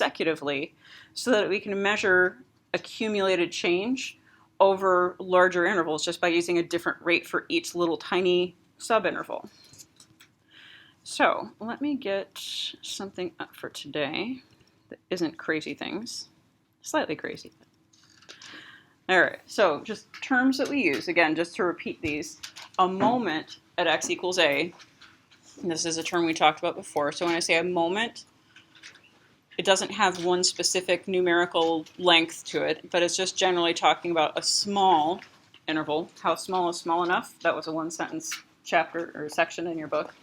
consecutively so that we can measure accumulated change over larger intervals just by using a different rate for each little tiny subinterval. So let me get something up for today that isn't crazy things, slightly crazy. All right, so just terms that we use, again, just to repeat these. A moment at x equals a, and this is a term we talked about before, so when I say a moment, it doesn't have one specific numerical length to it, but it's just generally talking about a small interval. How small is small enough? That was a one-sentence chapter or section in your book.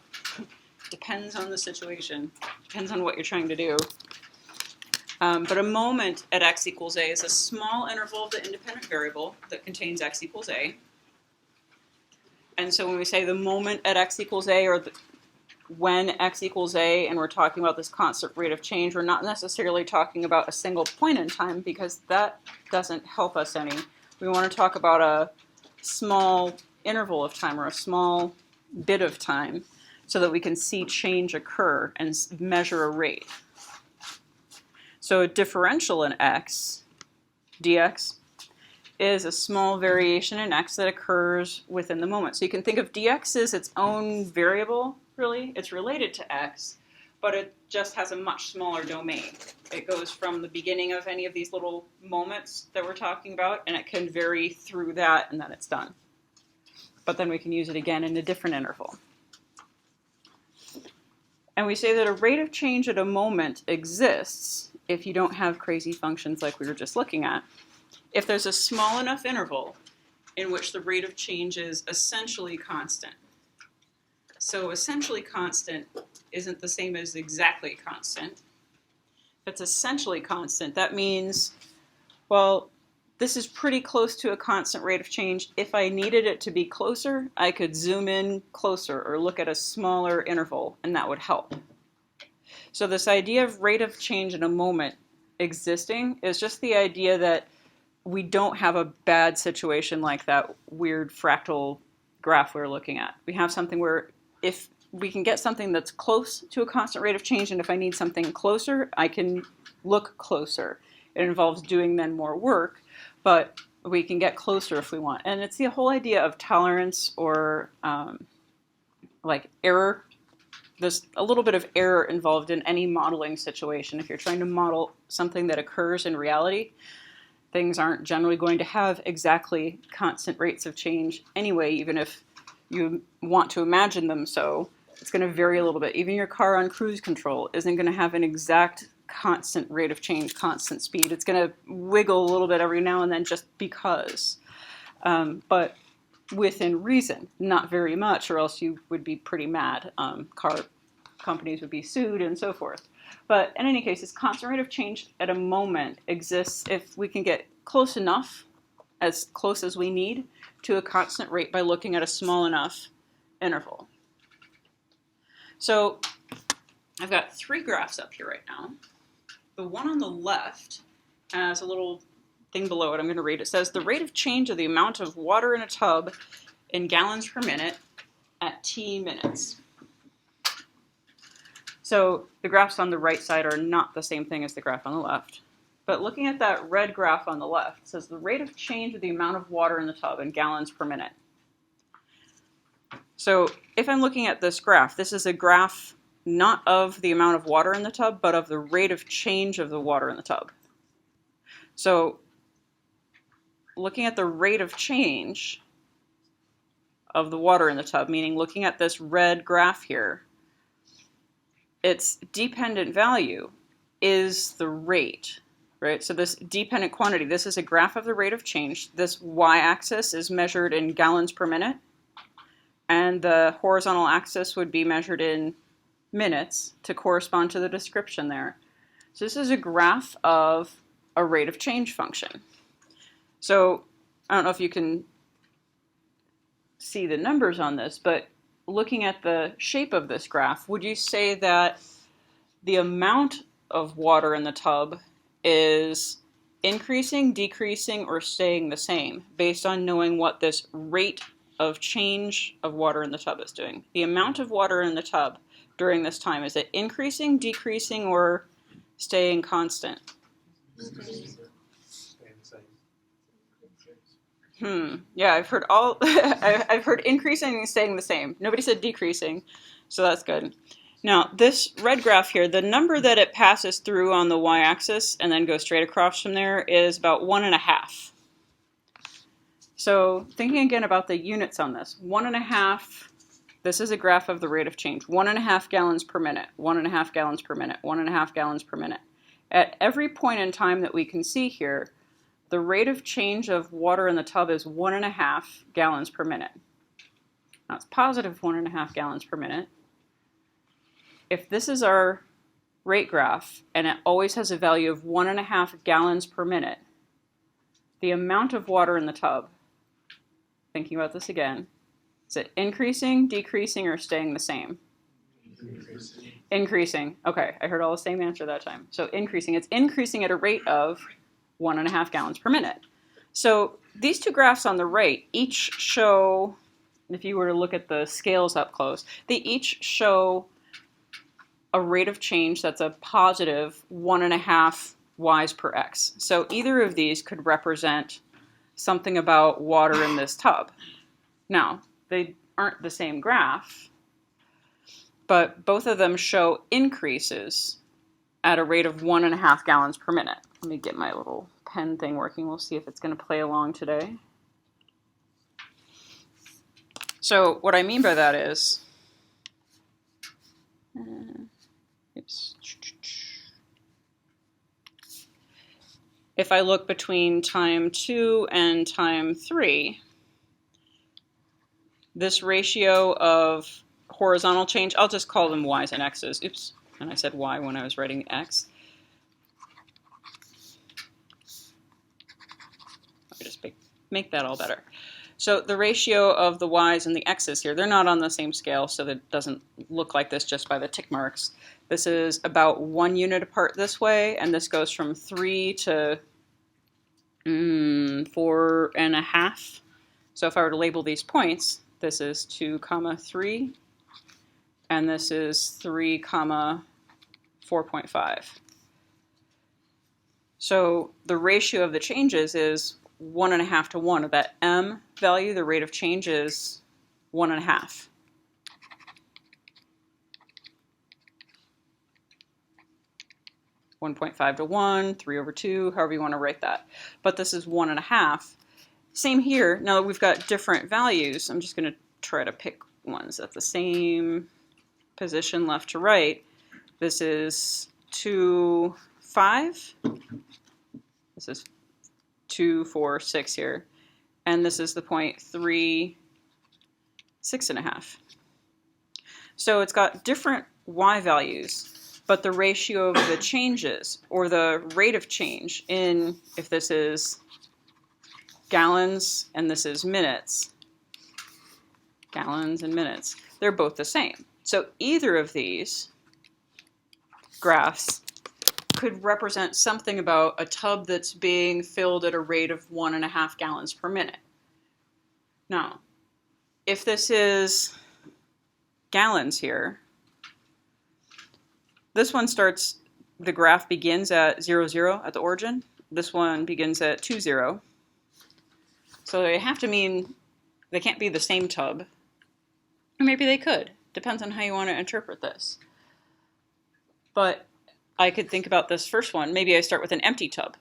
Depends on the situation, depends on what you're trying to do. But a moment at x equals a is a small interval of the independent variable that contains x equals a. And so when we say the moment at x equals a, or when x equals a, and we're talking about this constant rate of change, we're not necessarily talking about a single point in time, because that doesn't help us any. We want to talk about a small interval of time, or a small bit of time, so that we can see change occur and measure a rate. So a differential in x, dx, is a small variation in x that occurs within the moment. So you can think of dx as its own variable, really. It's related to x, but it just has a much smaller domain. It goes from the beginning of any of these little moments that we're talking about, and it can vary through that, and then it's done. But then we can use it again in a different interval. And we say that a rate of change at a moment exists if you don't have crazy functions like we were just looking at, if there's a small enough interval in which the rate of change is essentially constant. So essentially constant isn't the same as exactly constant. If it's essentially constant, that means, well, this is pretty close to a constant rate of change. If I needed it to be closer, I could zoom in closer or look at a smaller interval, and that would help. So this idea of rate of change in a moment existing is just the idea that we don't have a bad situation like that weird fractal graph we were looking at. We have something where if we can get something that's close to a constant rate of change, and if I need something closer, I can look closer. It involves doing then more work, but we can get closer if we want. And it's the whole idea of tolerance, or like error. There's a little bit of error involved in any modeling situation. If you're trying to model something that occurs in reality, things aren't generally going to have exactly constant rates of change anyway, even if you want to imagine them so. It's going to vary a little bit. Even your car on cruise control isn't going to have an exact constant rate of change, constant speed. It's going to wiggle a little bit every now and then just because. But within reason, not very much, or else you would be pretty mad. Car companies would be sued and so forth. But in any case, this constant rate of change at a moment exists if we can get close enough, as close as we need, to a constant rate by looking at a small enough interval. So I've got three graphs up here right now. The one on the left has a little thing below it I'm going to read. It says the rate of change of the amount of water in a tub in gallons per minute at t minutes. So the graphs on the right side are not the same thing as the graph on the left. But looking at that red graph on the left, it says the rate of change of the amount of water in the tub in gallons per minute. So if I'm looking at this graph, this is a graph not of the amount of water in the tub, but of the rate of change of the water in the tub. So looking at the rate of change of the water in the tub, meaning looking at this red graph here, its dependent value is the rate, right? So this dependent quantity, this is a graph of the rate of change. This y-axis is measured in gallons per minute, and the horizontal axis would be measured in minutes to correspond to the description there. So this is a graph of a rate of change function. So I don't know if you can see the numbers on this, but looking at the shape of this graph, would you say that the amount of water in the tub is increasing, decreasing, or staying the same based on knowing what this rate of change of water in the tub is doing? The amount of water in the tub during this time, is it increasing, decreasing, or staying constant? Yeah, I've heard all. I've heard increasing and staying the same. Nobody said decreasing, so that's good. Now, this red graph here, the number that it passes through on the y-axis and then goes straight across from there is about 1.5. So thinking again about the units on this, 1.5, this is a graph of the rate of change. 1.5 gallons per minute, 1.5 gallons per minute, 1.5 gallons per minute. At every point in time that we can see here, the rate of change of water in the tub is 1.5 gallons per minute. Now it's positive 1.5 gallons per minute. If this is our rate graph and it always has a value of 1.5 gallons per minute, the amount of water in the tub, thinking about this again, is it increasing, decreasing, or staying the same? Increasing. Increasing. Okay, I heard all the same answer that time. So increasing. It's increasing at a rate of 1.5 gallons per minute. So these two graphs on the right each show, if you were to look at the scales up close, they each show a rate of change that's a positive 1.5 y's per x. So either of these could represent something about water in this tub. Now, they aren't the same graph, but both of them show increases at a rate of 1.5 gallons per minute. Let me get my little pen thing working. We'll see if it's going to play along today. So what I mean by that is, if I look between time 2 and time 3, this ratio of horizontal change, I'll just call them y's and x's. Oops, and I said y when I was writing x. Let me just make that all better. So the ratio of the y's and the x's here, they're not on the same scale, so that doesn't look like this just by the tick marks. This is about 1 unit apart this way, and this goes from 3 to 4.5. So if I were to label these points, this is 2, 3, and this is 3, 4.5. So the ratio of the changes is 1.5 to 1. Of that m value, the rate of change is 1.5. (1.5 to 1, 3 over 2, however you want to write that. But this is 1.5. Same here. Now that we've got different values, I'm just going to try to pick ones at the same position left to right. This is 2, 5. This is 2, 4, 6 here. And this is the point 3, 6.5. So it's got different y values, but the ratio of the changes, or the rate of change in, if this is gallons and this is minutes, gallons and minutes, they're both the same. So either of these graphs could represent something about a tub that's being filled at a rate of 1.5 gallons per minute. Now, if this is gallons here, this one starts, the graph begins at 0, 0 at the origin. This one begins at 2, 0. So they have to mean they can't be the same tub. Or maybe they could. Depends on how you want to interpret this. But I could think about this first one. Maybe I start with an empty tub.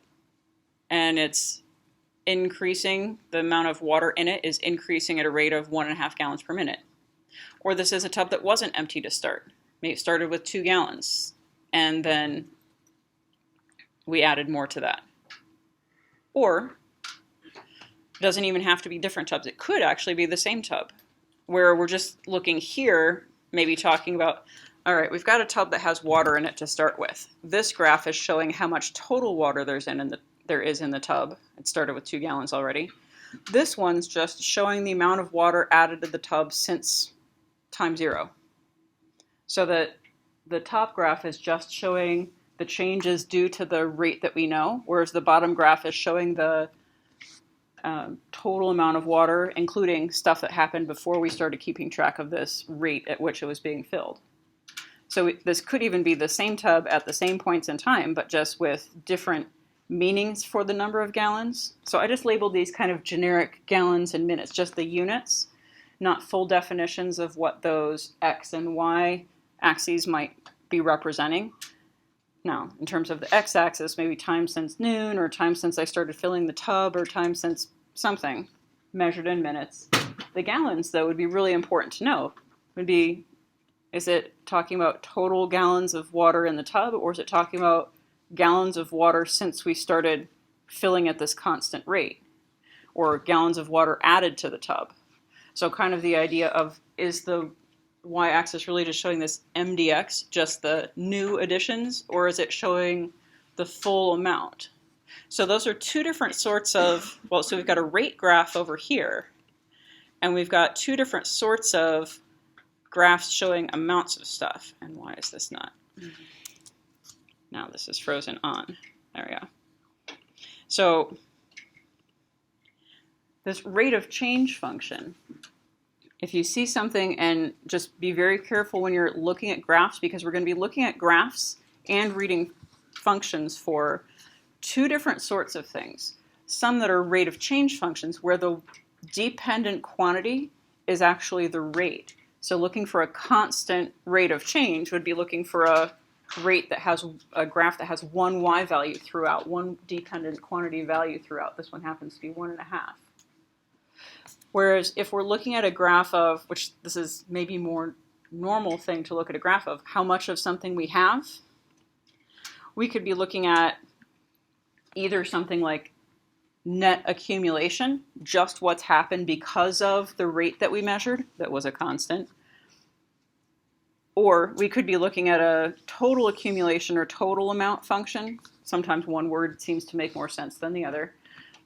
And it's increasing, the amount of water in it is increasing at a rate of 1.5 gallons per minute. Or this is a tub that wasn't empty to start. Maybe it started with 2 gallons. And then we added more to that. Or it doesn't even have to be different tubs. It could actually be the same tub, where we're just looking here, maybe talking about, all right, we've got a tub that has water in it to start with. This graph is showing how much total water there is in the tub. It started with 2 gallons already. This one's just showing the amount of water added to the tub since time 0. So that the top graph is just showing the changes due to the rate that we know, whereas the bottom graph is showing the total amount of water, including stuff that happened before we started keeping track of this rate at which it was being filled. So this could even be the same tub at the same points in time, but just with different meanings for the number of gallons. So I just labeled these kind of generic gallons and minutes, just the units, not full definitions of what those X and Y axes might be representing. Now, in terms of the X-axis, maybe time since noon, or time since I started filling the tub, or time since something, measured in minutes. The gallons, though, would be really important to know. Would be, is it talking about total gallons of water in the tub, or is it talking about gallons of water since we started filling at this constant rate, or gallons of water added to the tub? So kind of the idea of, is the y-axis really just showing this MDX, just the new additions, or is it showing the full amount? So those are two different sorts of, well, so we've got a rate graph over here, and we've got two different sorts of graphs showing amounts of stuff. And why is this not? Now this is frozen on. There we go. So this rate of change function, if you see something, and just be very careful when you're looking at graphs, because we're going to be looking at graphs and reading functions for two different sorts of things. Some that are rate of change functions, where the dependent quantity is actually the rate. So looking for a constant rate of change would be looking for a rate that has a graph that has one y value throughout, one dependent quantity value throughout. This one happens to be 1.5. Whereas if we're looking at a graph of, which this is maybe more normal thing to look at a graph of, how much of something we have, we could be looking at either something like net accumulation, just what's happened because of the rate that we measured, that was a constant. Or we could be looking at a total accumulation or total amount function. Sometimes one word seems to make more sense than the other.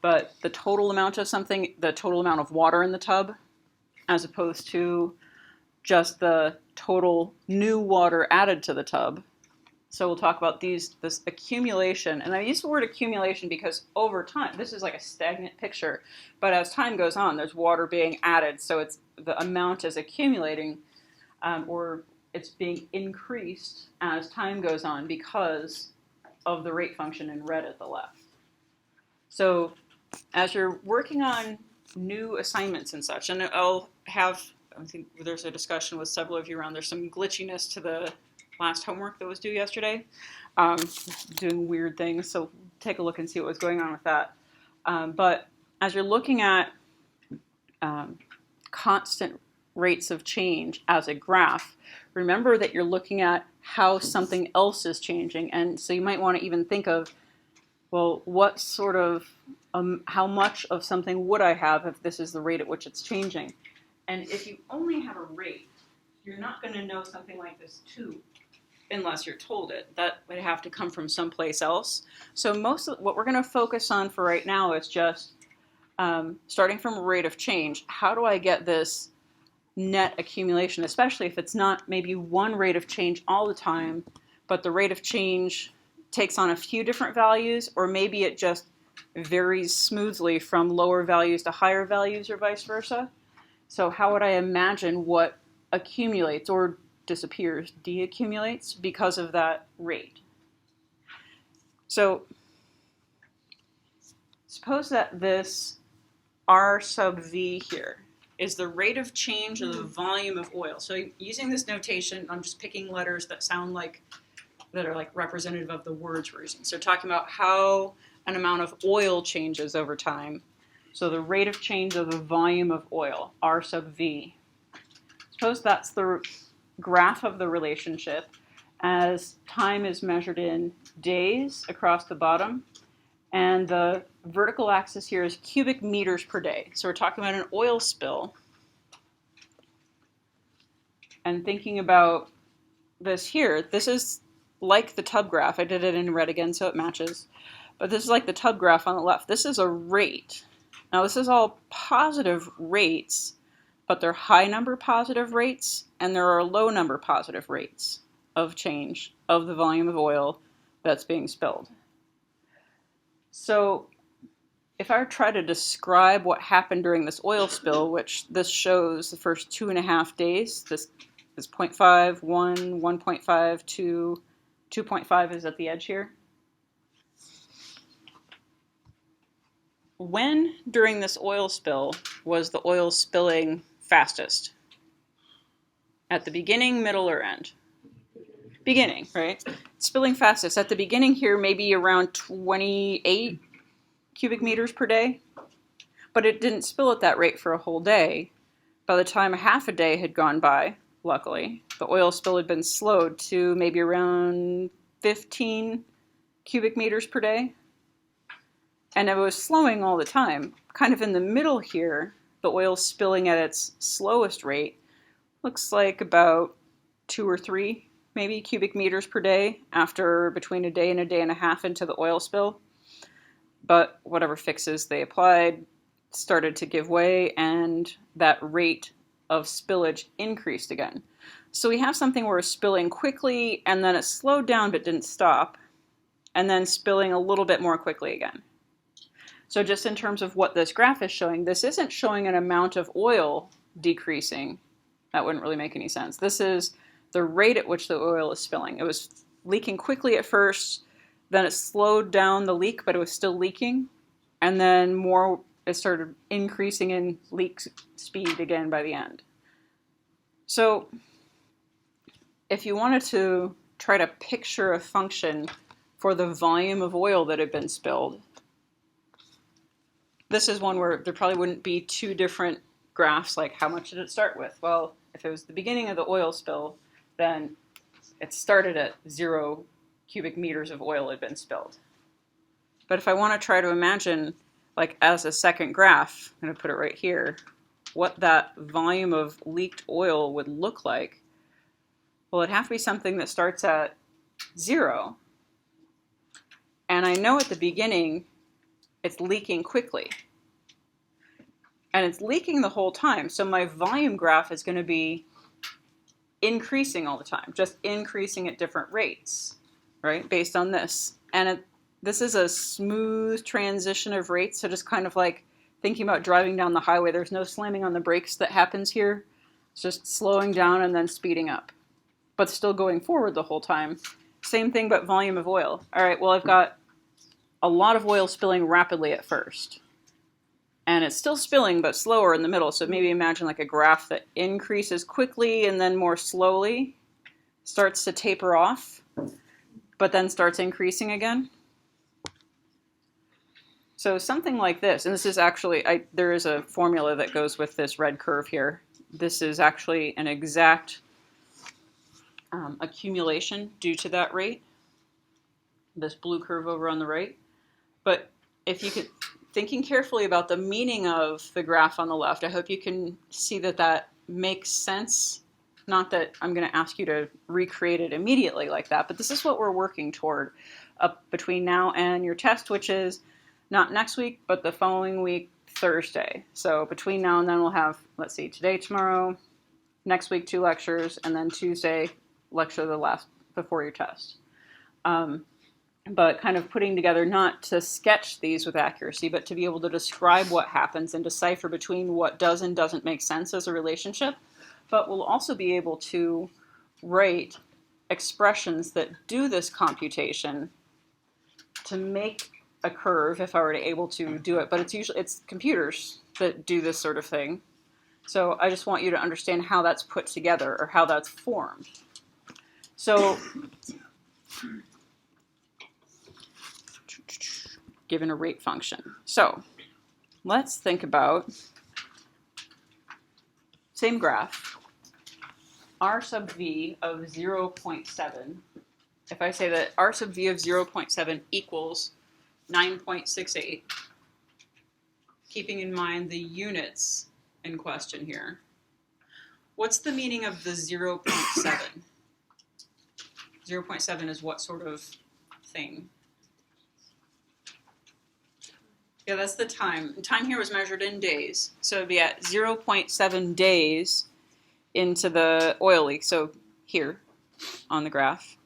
But the total amount of something, the total amount of water in the tub, as opposed to just the total new water added to the tub. So we'll talk about this accumulation. And I use the word accumulation because over time, this is like a stagnant picture, but as time goes on, there's water being added. So it's the amount is accumulating, or it's being increased as time goes on because of the rate function in red at the left. So as you're working on new assignments and such, and I think there's a discussion with several of you around, there's some glitchiness to the last homework that was due yesterday, doing weird things, so take a look and see what was going on with that. But as you're looking at constant rates of change as a graph, remember that you're looking at how something else is changing, and so you might want to even think of, well, what sort of, how much of something would I have if this is the rate at which it's changing? And if you only have a rate, you're not going to know something like this too, unless you're told it. That would have to come from someplace else. So most of what we're going to focus on for right now is just starting from a rate of change. How do I get this net accumulation, especially if it's not maybe one rate of change all the time, but the rate of change takes on a few different values, or maybe it just varies smoothly from lower values to higher values or vice versa. So how would I imagine what accumulates or disappears, deaccumulates because of that rate? So suppose that this R sub V here is the rate of change of the volume of oil. So using this notation, I'm just picking letters that sound like, that are like representative of the words we're using. So talking about how an amount of oil changes over time. So the rate of change of the volume of oil, R sub V. Suppose that's the graph of the relationship as time is measured in days across the bottom, and the vertical axis here is cubic meters per day. So we're talking about an oil spill, and thinking about this here, this is like the tub graph. I did it in red again so it matches. But this is like the tub graph on the left. This is a rate. Now this is all positive rates, but they're high number positive rates, and there are low number positive rates of change of the volume of oil that's being spilled. So if I try to describe what happened during this oil spill, which this shows the first 2.5 days, this is 0.5, 1, 1.5, 2, 2.5 is at the edge here. When during this oil spill was the oil spilling fastest? At the beginning, middle, or end? Beginning, right? Spilling fastest. At the beginning here, maybe around 28 cubic meters per day. But it didn't spill at that rate for a whole day. By the time half a day had gone by, luckily, the oil spill had been slowed to maybe around 15 cubic meters per day. And it was slowing all the time. Kind of in the middle here, the oil spilling at its slowest rate looks like about 2 or 3 maybe cubic meters per day after between a day and a half into the oil spill. But whatever fixes they applied started to give way, and that rate of spillage increased again. So we have something where it's spilling quickly, and then it slowed down but didn't stop, and then spilling a little bit more quickly again. So just in terms of what this graph is showing, this isn't showing an amount of oil decreasing. That wouldn't really make any sense. This is the rate at which the oil is spilling. It was leaking quickly at first, then it slowed down the leak, but it was still leaking, and then it started increasing in leak speed again by the end. So if you wanted to try to picture a function for the volume of oil that had been spilled, this is one where there probably wouldn't be two different graphs, like how much did it start with? Well, if it was the beginning of the oil spill, then it started at 0 cubic meters of oil had been spilled. But if I want to try to imagine, like as a second graph, I'm going to put it right here, what that volume of leaked oil would look like, well, it'd have to be something that starts at 0. And I know at the beginning, it's leaking quickly. And it's leaking the whole time. So my volume graph is going to be increasing all the time, just increasing at different rates, right, based on this. And this is a smooth transition of rates, so just kind of like thinking about driving down the highway, there's no slamming on the brakes that happens here. It's just slowing down and then speeding up, but still going forward the whole time. Same thing, but volume of oil. All right, well, I've got a lot of oil spilling rapidly at first. And it's still spilling, but slower in the middle. So maybe imagine like a graph that increases quickly and then more slowly, starts to taper off, but then starts increasing again. So something like this, and this is actually, there is a formula that goes with this red curve here. This is actually an exact accumulation due to that rate, this blue curve over on the right. But if you could, thinking carefully about the meaning of the graph on the left, I hope you can see that that makes sense. Not that I'm going to ask you to recreate it immediately like that, but this is what we're working toward up between now and your test, which is not next week, but the following week, Thursday. So between now and then we'll have, let's see, today, tomorrow, next week 2 lectures, and then Tuesday, lecture the last before your test. But kind of putting together, not to sketch these with accuracy, but to be able to describe what happens and decipher between what does and doesn't make sense as a relationship. But we'll also be able to write expressions that do this computation to make a curve, if I were able to do it. But it's computers that do this sort of thing. So I just want you to understand how that's put together or how that's formed. So given a rate function. So let's think about, same graph, r sub v of 0.7. If I say that r sub v of 0.7 equals 9.68, keeping in mind the units in question here, what's the meaning of the 0.7? 0.7 is what sort of thing? Yeah, that's the time. Time here was measured in days. So it'd be at 0.7 days into the oil leak. So here on the graph,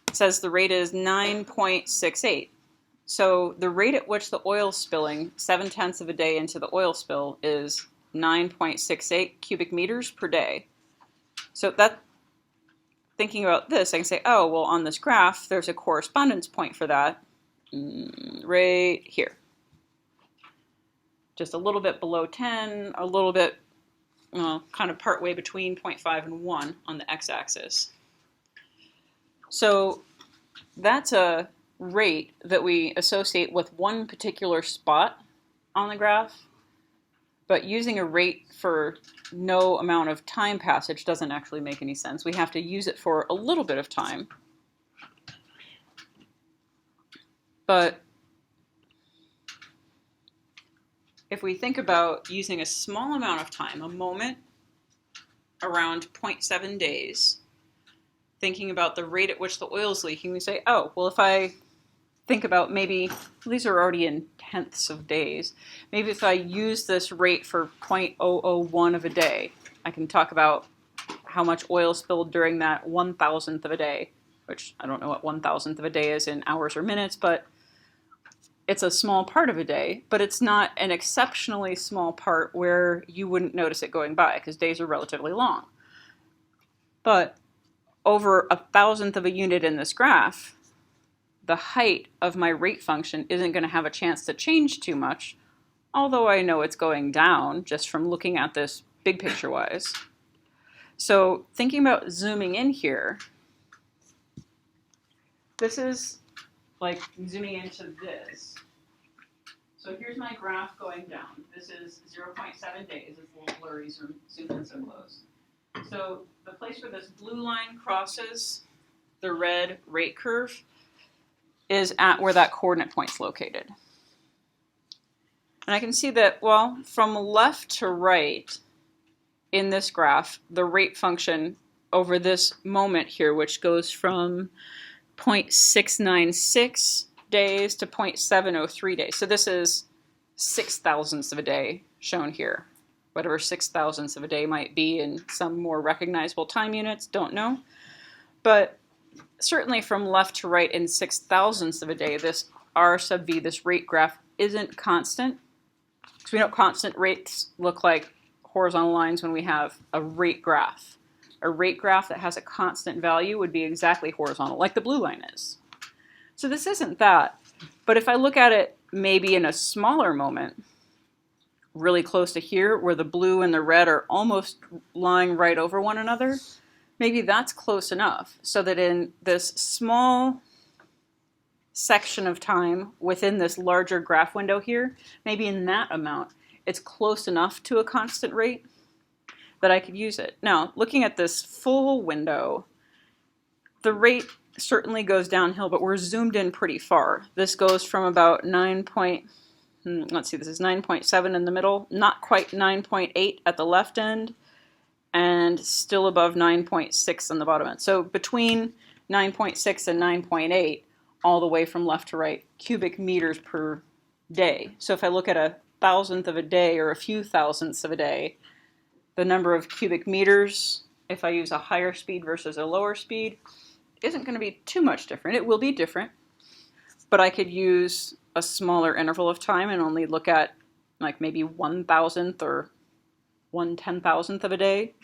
it says the rate is 9.68. So the rate at which the oil's spilling, 7/10 of a day into the oil spill, is 9.68 cubic meters per day. So that, thinking about this, I can say, oh, well, on this graph, there's a correspondence point for that right here. Just a little bit below 10, a little bit, kind of partway between 0.5 and 1 on the x-axis. So that's a rate that we associate with one particular spot on the graph, but using a rate for no amount of time passage doesn't actually make any sense. We have to use it for a little bit of time. But if we think about using a small amount of time, a moment around 0.7 days, thinking about the rate at which the oil is leaking, we say, oh, well, if I think about maybe, these are already in tenths of days, maybe if I use this rate for 0.001 of a day, I can talk about how much oil spilled during that 1,000th of a day, which I don't know what 1,000th of a day is in hours or minutes, but it's a small part of a day, but it's not an exceptionally small part where you wouldn't notice it going by, because days are relatively long. But over 1,000th of a unit in this graph, the height of my rate function isn't going to have a chance to change too much, although I know it's going down just from looking at this big picture wise. So thinking about zooming in here, this is like zooming into this. So here's my graph going down. This is 0.7 days. It's a little blurry, zoom in so close. So the place where this blue line crosses the red rate curve is at where that coordinate point's located. And I can see that, well, from left to right in this graph, the rate function over this moment here, which goes from 0.696 days to 0.703 days. So this is 6,000ths of a day shown here. Whatever 6,000ths of a day might be in some more recognizable time units, don't know. But certainly from left to right in 6,000ths of a day, this R sub V, this rate graph, isn't constant. Because we know constant rates look like horizontal lines when we have a rate graph. A rate graph that has a constant value would be exactly horizontal, like the blue line is. So this isn't that. But if I look at it maybe in a smaller moment, really close to here, where the blue and the red are almost lying right over one another, maybe that's close enough so that in this small section of time within this larger graph window here, maybe in that amount, it's close enough to a constant rate that I could use it. Now, looking at this full window, the rate certainly goes downhill, but we're zoomed in pretty far. This goes from about let's see, this is 9.7 in the middle, not quite 9.8 at the left end, and still above 9.6 on the bottom end. So between 9.6 and 9.8, all the way from left to right, cubic meters per day. So if I look at 1,000th of a day or a few thousandths of a day, the number of cubic meters, if I use a higher speed versus a lower speed, isn't going to be too much different. It will be different, but I could use a smaller interval of time and only look at like maybe 1,000th or 1/10,000th of a day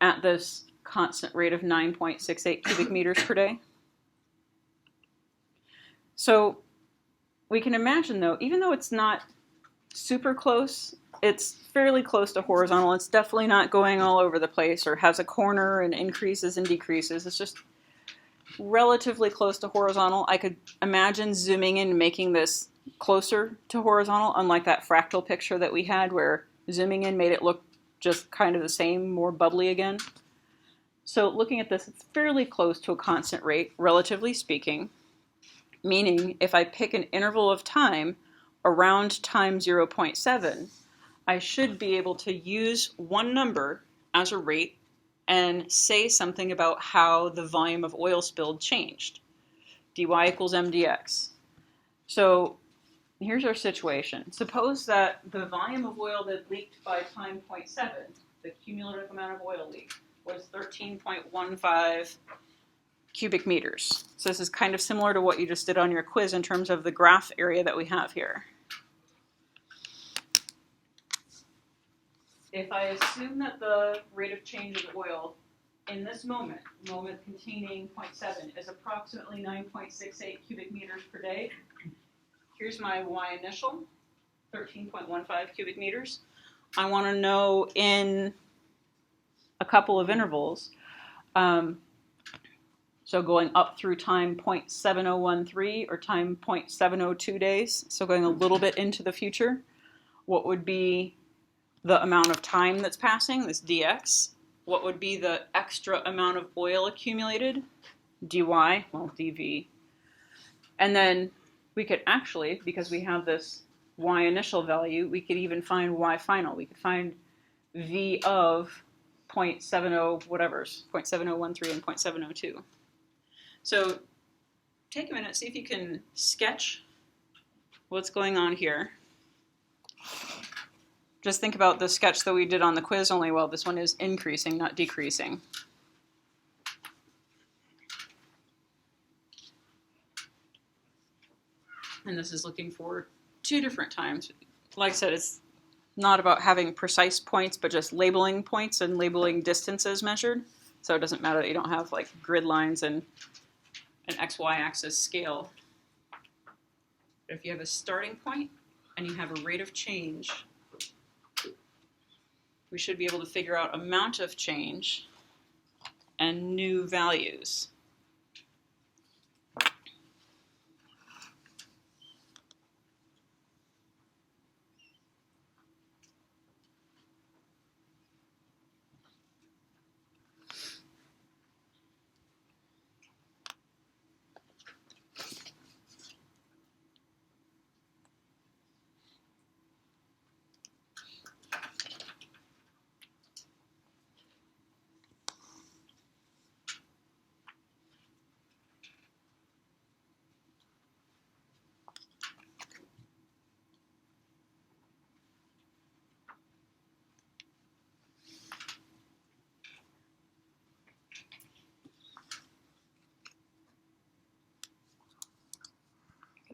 at this constant rate of 9.68 cubic meters per day. So we can imagine, though, even though it's not super close, it's fairly close to horizontal. It's definitely not going all over the place or has a corner and increases and decreases. It's just relatively close to horizontal. I could imagine zooming in and making this closer to horizontal, unlike that fractal picture that we had where zooming in made it look just kind of the same, more bubbly again. So looking at this, it's fairly close to a constant rate, relatively speaking, meaning if I pick an interval of time around time 0.7, I should be able to use one number as a rate and say something about how the volume of oil spilled changed. dy equals mdx. So here's our situation. Suppose that the volume of oil that leaked by time 0.7, the cumulative amount of oil leaked, was 13.15 cubic meters. So this is kind of similar to what you just did on your quiz in terms of the graph area that we have here. If I assume that the rate of change of oil in this moment containing 0.7 is approximately 9.68 cubic meters per day. Here's my Y initial, 13.15 cubic meters. I want to know in a couple of intervals, so going up through time 0.7013 or time 0.702 days, so going a little bit into the future, what would be the amount of time that's passing, this dx? What would be the extra amount of oil accumulated, dy, well, dv. And then we could actually, because we have this y initial value, we could even find y final. We could find v of 0.70 whatever's, 0.7013 and 0.702. So take a minute, see if you can sketch what's going on here. Just think about the sketch that we did on the quiz, only, well, this one is increasing, not decreasing. And this is looking for 2 different times. Like I said, it's not about having precise points, but just labeling points and labeling distances measured. So it doesn't matter that you don't have like grid lines and an XY axis scale. But if you have a starting point and you have a rate of change, we should be able to figure out amount of change and new values.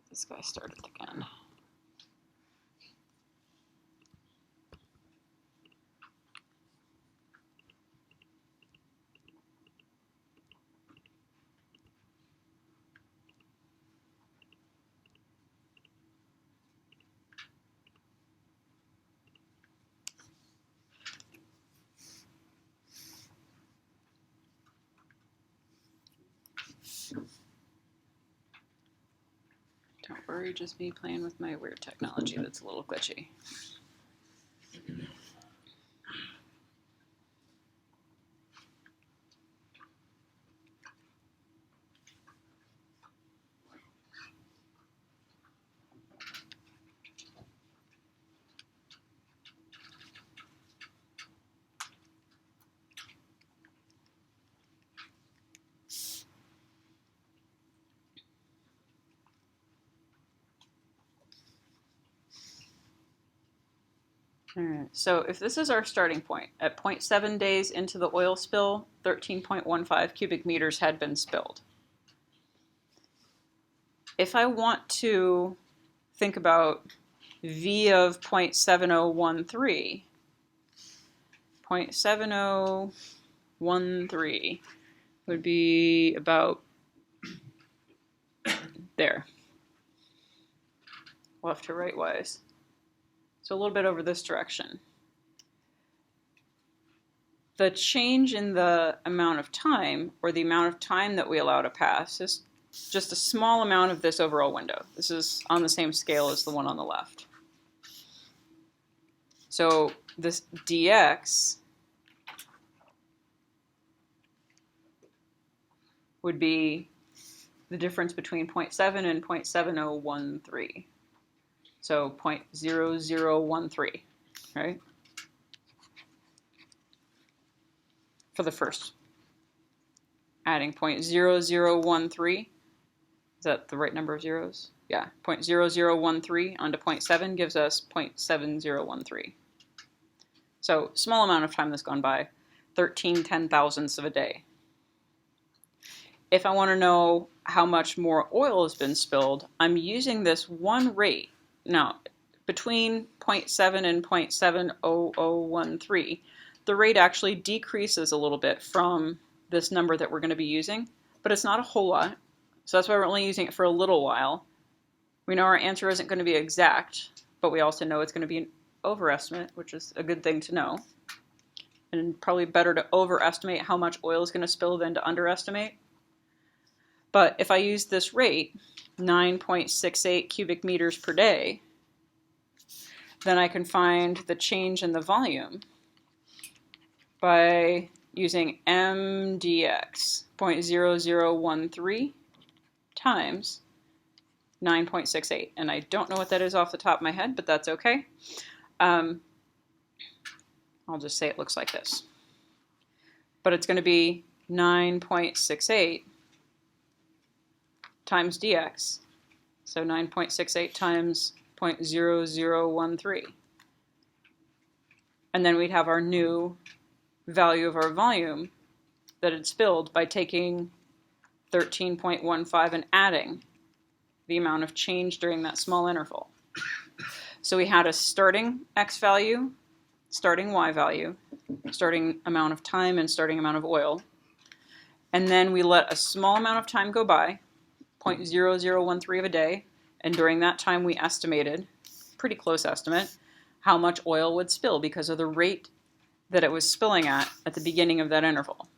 This guy started again. Don't worry, just me playing with my weird technology that's a little glitchy. All right, so if this is our starting point, at 0.7 days into the oil spill, 13.15 cubic meters had been spilled. If I want to think about V of 0.7013, 0.7013 would be about there, left to right wise. So a little bit over this direction. The change in the amount of time, or the amount of time that we allow to pass, is just a small amount of this overall window. This is on the same scale as the one on the left. So this dx would be the difference between 0.7 and 0.7013. So 0.0013, right? For the first. Adding 0.0013, is that the right number of zeros? Yeah, 0.0013 onto 0.7 gives us 0.7013. So small amount of time that's gone by, 13 10,000ths of a day. If I want to know how much more oil has been spilled, I'm using this one rate. Now, between 0.7 and 0.70013, the rate actually decreases a little bit from this number that we're going to be using, but it's not a whole lot. So that's why we're only using it for a little while. We know our answer isn't going to be exact, but we also know it's going to be an overestimate, which is a good thing to know. And probably better to overestimate how much oil is going to spill than to underestimate. But if I use this rate, 9.68 cubic meters per day, then I can find the change in the volume by using MDX, 0.0013 times 9.68. And I don't know what that is off the top of my head, but that's okay. I'll just say it looks like this. But it's going to be 9.68 times dx. So 9.68 times 0.0013. And then we'd have our new value of our volume that had spilled by taking 13.15 and adding the amount of change during that small interval. So we had a starting x value, starting y value, starting amount of time, and starting amount of oil. And then we let a small amount of time go by, 0.0013 of a day, and during that time we estimated, pretty close estimate, how much oil would spill because of the rate that it was spilling at the beginning of that interval.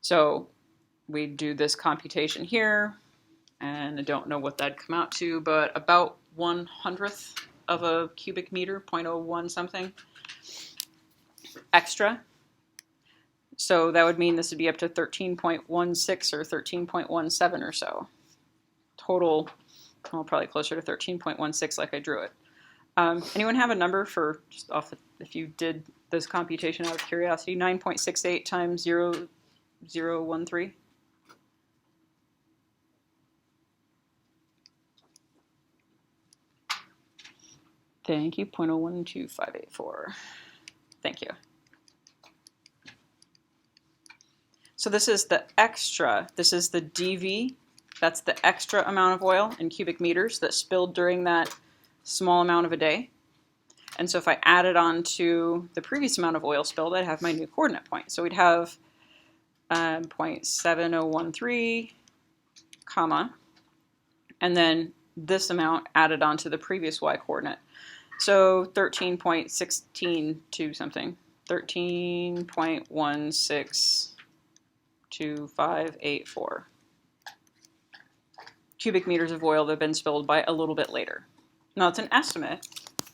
So we do this computation here, and I don't know what that'd come out to, but about 1/100th of a cubic meter, 0.01 something, extra. So that would mean this would be up to 13.16 or 13.17 or so. Total, well, probably closer to 13.16 like I drew it. Anyone have a number for, just off if you did this computation out of curiosity, 9.68 times 0.0013? Thank you, 0.012584. Thank you. So this is the extra, this is the dV, that's the extra amount of oil in cubic meters that spilled during that small amount of a day. And so if I added on to the previous amount of oil spilled, I'd have my new coordinate point. So we'd have 0.7013, comma, and then this amount added on to the previous y coordinate. So 13.16 something, 13.162584 cubic meters of oil that have been spilled by a little bit later. Now it's an estimate,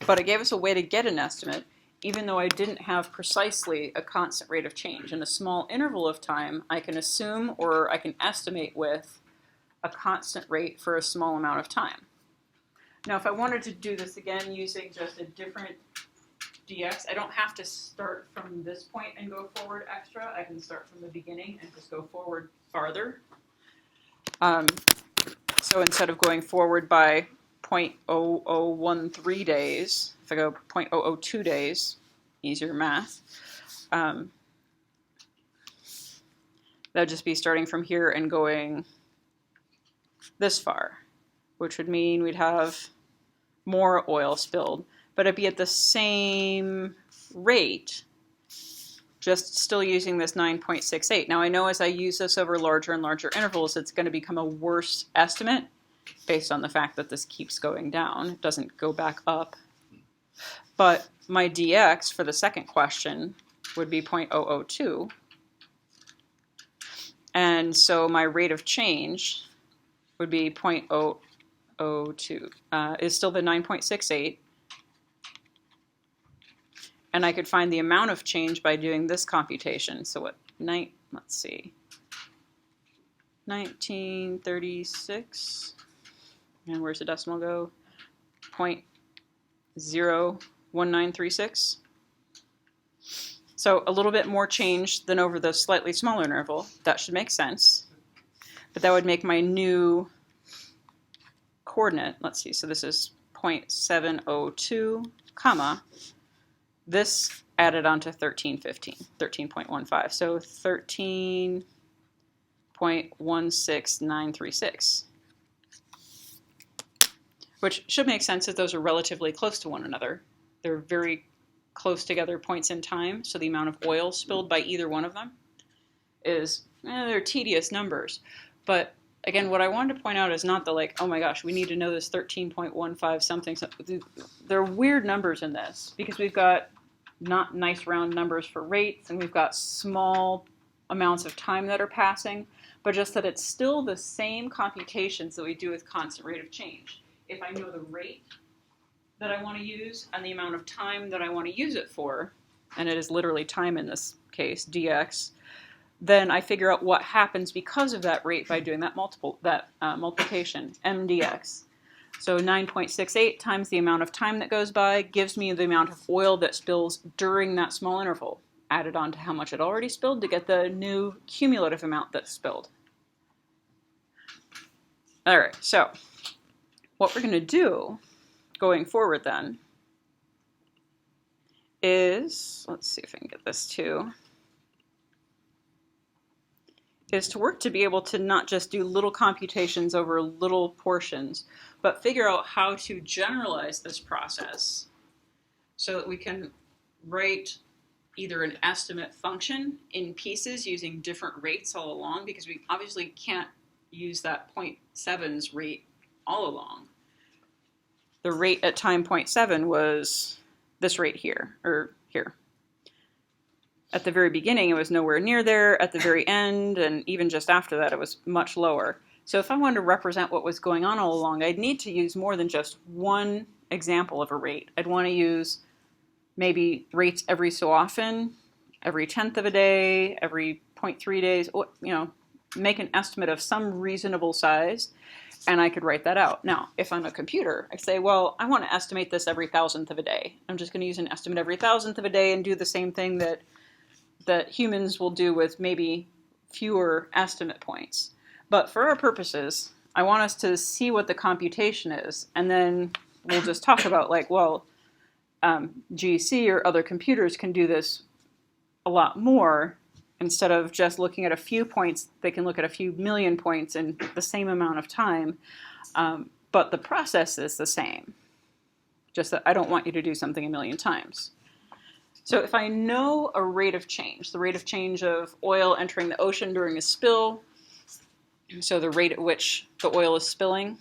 but it gave us a way to get an estimate, even though I didn't have precisely a constant rate of change. In a small interval of time, I can assume or I can estimate with a constant rate for a small amount of time. Now, if I wanted to do this again using just a different dx, I don't have to start from this point and go forward extra. I can start from the beginning and just go forward farther. So instead of going forward by 0.0013 days, if I go 0.002 days, easier math, that would just be starting from here and going this far, which would mean we'd have more oil spilled, but it'd be at the same rate, just still using this 9.68. Now I know as I use this over larger and larger intervals, it's going to become a worse estimate based on the fact that this keeps going down. It doesn't go back up. But my dx for the second question would be 0.002. And so my rate of change would be 0.002. Is still the 9.68. And I could find the amount of change by doing this computation. So what, let's see, 1936, and where's the decimal go? 0.01936. So a little bit more change than over the slightly smaller interval. That should make sense. But that would make my new coordinate, let's see, so this is 0.702, comma, this added on to 13.15, so 13.16936, which should make sense if those are relatively close to one another. They're very close together points in time, so the amount of oil spilled by either one of them is, they're tedious numbers. But again, what I wanted to point out is not the like, oh my gosh, we need to know this 13.15 something. There are weird numbers in this because we've got not nice round numbers for rates, and we've got small amounts of time that are passing, but just that it's still the same computations that we do with constant rate of change. If I know the rate that I want to use and the amount of time that I want to use it for, and it is literally time in this case, dx, then I figure out what happens because of that rate by doing that multiplication, m dx. So 9.68 times the amount of time that goes by gives me the amount of oil that spills during that small interval, added on to how much it already spilled to get the new cumulative amount that's spilled. All right, so what we're going to do going forward then is, let's see if I can get this to, is to work to be able to not just do little computations over little portions, but figure out how to generalize this process so that we can write either an estimate function in pieces using different rates all along, because we obviously can't use that 0.7's rate all along. The rate at time 0.7 was this rate here, or here. At the very beginning, it was nowhere near there. At the very end, and even just after that, it was much lower. So if I wanted to represent what was going on all along, I'd need to use more than just one example of a rate. I'd want to use maybe rates every so often, every 10th of a day, every 0.3 days, make an estimate of some reasonable size, and I could write that out. Now, if I'm a computer, I say, well, I want to estimate this every 1,000th of a day. I'm just going to use an estimate every 1,000th of a day and do the same thing that humans will do with maybe fewer estimate points. But for our purposes, I want us to see what the computation is, and then we'll just talk about like, well, GC or other computers can do this a lot more. Instead of just looking at a few points, they can look at a few million points in the same amount of time. But the process is the same. Just that I don't want you to do something a million times. So if I know a rate of change, the rate of change of oil entering the ocean during a spill, so the rate at which the oil is spilling,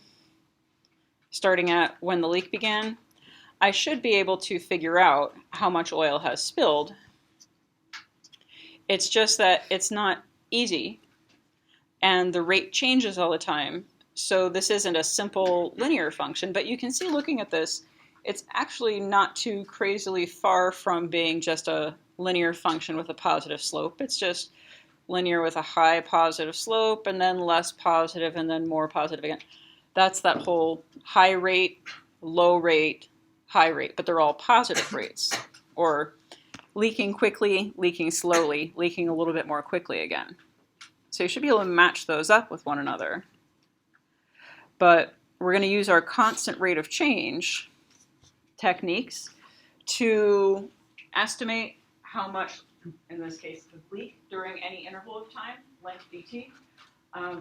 starting at when the leak began, I should be able to figure out how much oil has spilled. It's just that it's not easy, and the rate changes all the time, so this isn't a simple linear function, but you can see looking at this, it's actually not too crazily far from being just a linear function with a positive slope. It's just linear with a high positive slope, and then less positive, and then more positive again. That's that whole high rate, low rate, high rate, but they're all positive rates, or leaking quickly, leaking slowly, leaking a little bit more quickly again. So you should be able to match those up with one another. But we're going to use our constant rate of change techniques to estimate how much, in this case, the leak during any interval of time, length dt,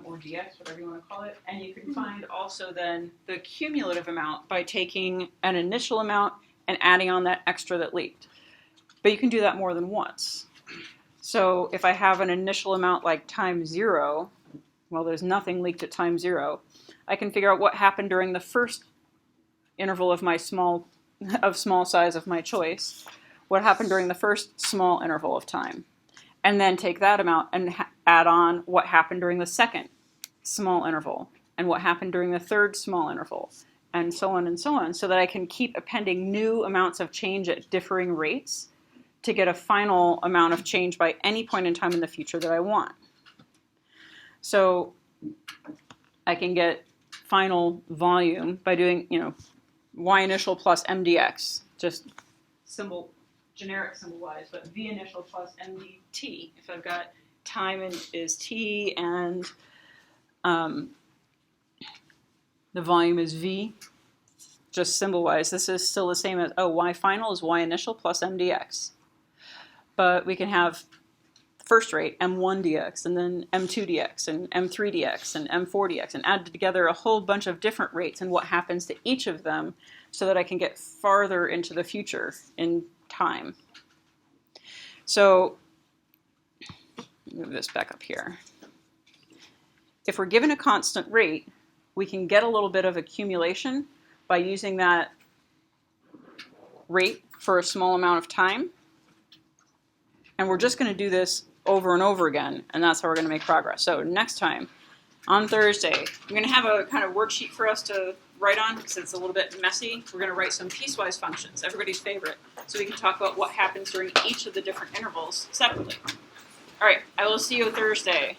or dx, whatever you want to call it. And you can find also then the cumulative amount by taking an initial amount and adding on that extra that leaked. But you can do that more than once. So if I have an initial amount like time 0, well, there's nothing leaked at time 0, I can figure out what happened during the first interval of my small size of my choice, what happened during the first small interval of time, and then take that amount and add on what happened during the second small interval, and what happened during the third small interval, and so on, so that I can keep appending new amounts of change at differing rates to get a final amount of change by any point in time in the future that I want. So I can get final volume by doing, y initial plus m dx, just generic symbol wise, but v initial plus m dt. If I've got time is t and the volume is v, just symbol wise, this is still the same as, y final is y initial plus m dx. But we can have first rate, m1 dx, and then m2 dx, and m3 dx, and m4 dx, and add together a whole bunch of different rates and what happens to each of them so that I can get farther into the future in time. So move this back up here. If we're given a constant rate, we can get a little bit of accumulation by using that rate for a small amount of time. And we're just going to do this over and over again, and that's how we're going to make progress. So next time, on Thursday, I'm going to have a kind of worksheet for us to write on because it's a little bit messy. We're going to write some piecewise functions, everybody's favorite, so we can talk about what happens during each of the different intervals separately. All right, I will see you Thursday.